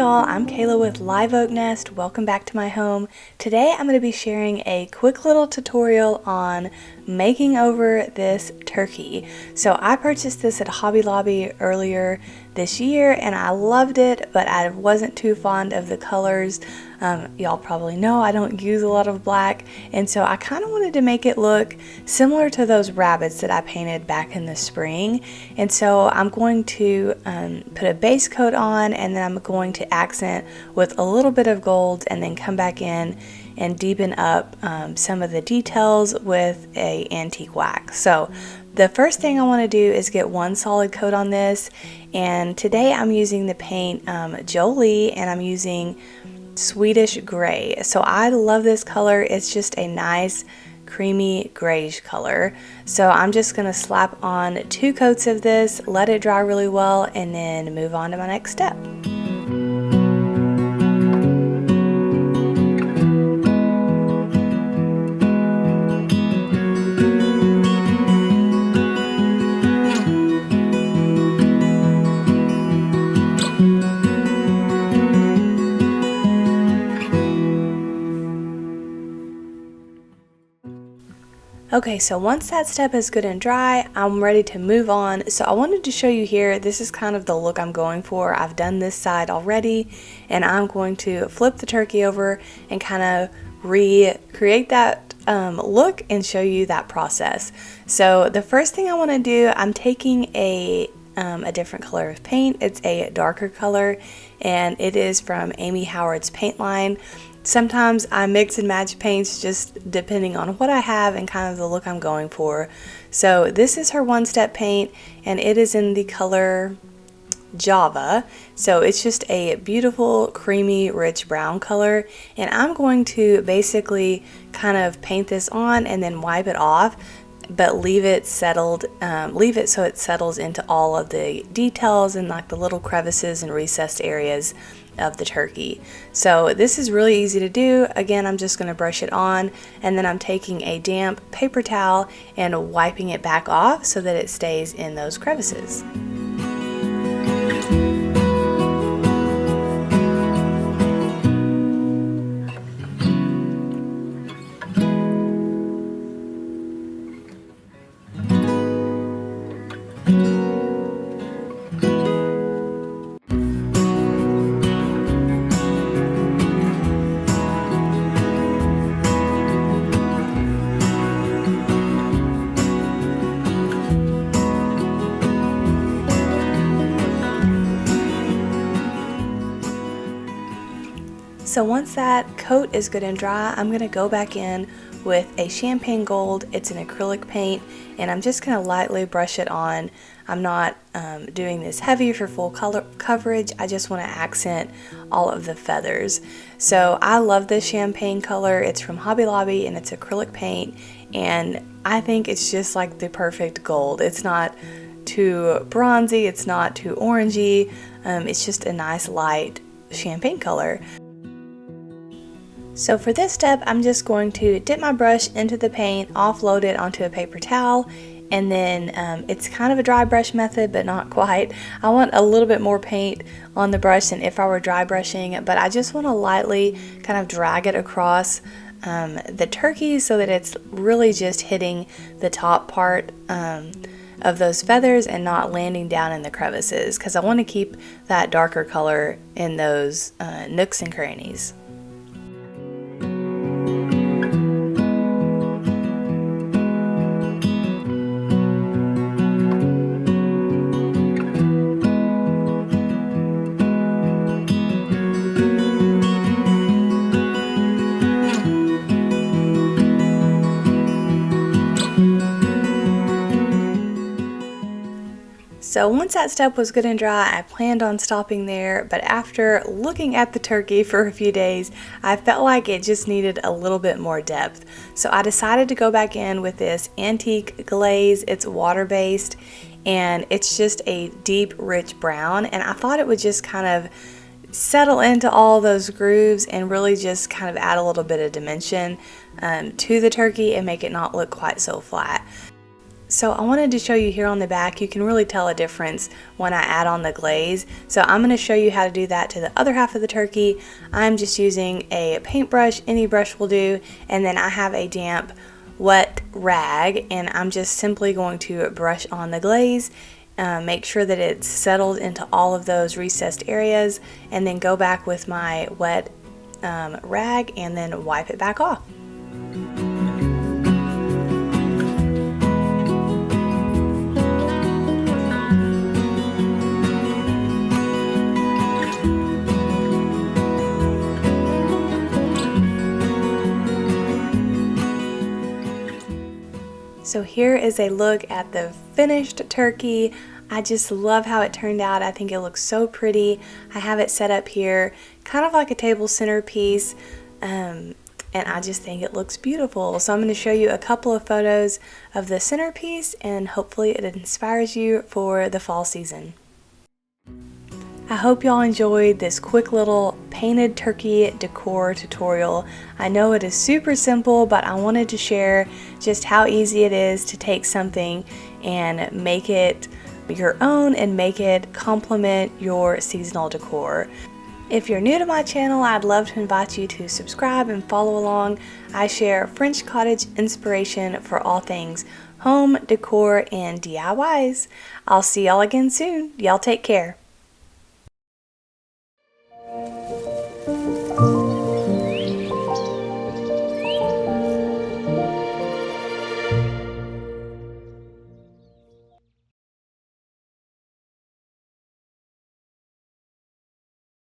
y'all, I'm Kayla with Live Oak Nest. Welcome back to my home. Today I'm going to be sharing a quick little tutorial on making over this turkey. So I purchased this at Hobby Lobby earlier this year and I loved it, but I wasn't too fond of the colors. Y'all probably know I don't use a lot of black, and so I kind of wanted to make it look similar to those rabbits that I painted back in the spring. And so I'm going to put a base coat on, and then I'm going to accent with a little bit of gold and then come back in and deepen up some of the details with a antique wax. So the first thing I want to do is get one solid coat on this, and today I'm using the paint Jolie, and I'm using Swedish gray. So I love this color. It's just a nice creamy grayish color. So I'm just going to slap on 2 coats of this, let it dry really well, and then move on to my next step. Okay, so once that step is good and dry, I'm ready to move on. So I wanted to show you here, this is kind of the look I'm going for. I've done this side already, and I'm going to flip the turkey over and kind of recreate that look and show you that process. So the first thing I want to do, I'm taking a different color of paint. It's a darker color, and it is from Amy Howard's paint line. Sometimes I mix and match paints just depending on what I have and kind of the look I'm going for. So this is her one-step paint, and it is in the color Java. So it's just a beautiful creamy rich brown color, and I'm going to basically kind of paint this on and then wipe it off, but leave it settled, leave it so it settles into all of the details and like the little crevices and recessed areas of the turkey. So this is really easy to do. Again, I'm just going to brush it on, and then I'm taking a damp paper towel and wiping it back off so that it stays in those crevices. So once that coat is good and dry, I'm going to go back in with a champagne gold. It's an acrylic paint, and I'm just going to lightly brush it on. I'm not doing this heavy for full color coverage. I just want to accent all of the feathers. So I love this champagne color. It's from Hobby Lobby, and it's acrylic paint, and I think it's just like the perfect gold. It's not too bronzy, it's not too orangey. It's just a nice light champagne color. So for this step, I'm just going to dip my brush into the paint, offload it onto a paper towel, and then it's kind of a dry brush method, but not quite. I want a little bit more paint on the brush than if I were dry brushing, but I just want to lightly kind of drag it across the turkey so that it's really just hitting the top part of those feathers and not landing down in the crevices, because I want to keep that darker color in those nooks and crannies. So once that step was good and dry, I planned on stopping there, but after looking at the turkey for a few days, I felt like it just needed a little bit more depth. So I decided to go back in with this Antique Glaze. It's water-based, and it's just a deep, rich brown, and I thought it would just kind of settle into all those grooves and really just kind of add a little bit of dimension to the turkey and make it not look quite so flat. So I wanted to show you here on the back, you can really tell a difference when I add on the glaze. So I'm going to show you how to do that to the other half of the turkey. I'm just using a paintbrush, any brush will do, and then I have a damp wet rag, and I'm just simply going to brush on the glaze, make sure that it's settled into all of those recessed areas, and then go back with my wet rag and then wipe it back off. So here is a look at the finished turkey. I just love how it turned out. I think it looks so pretty. I have it set up here kind of like a table centerpiece, and I just think it looks beautiful. So I'm going to show you a couple of photos of the centerpiece, and hopefully it inspires you for the fall season. I hope y'all enjoyed this quick little painted turkey decor tutorial. I know it is super simple, but I wanted to share just how easy it is to take something and make it your own and make it complement your seasonal decor. If you're new to my channel, I'd love to invite you to subscribe and follow along. I share French cottage inspiration for all things home, decor, and DIYs. I'll see y'all again soon. Y'all take care.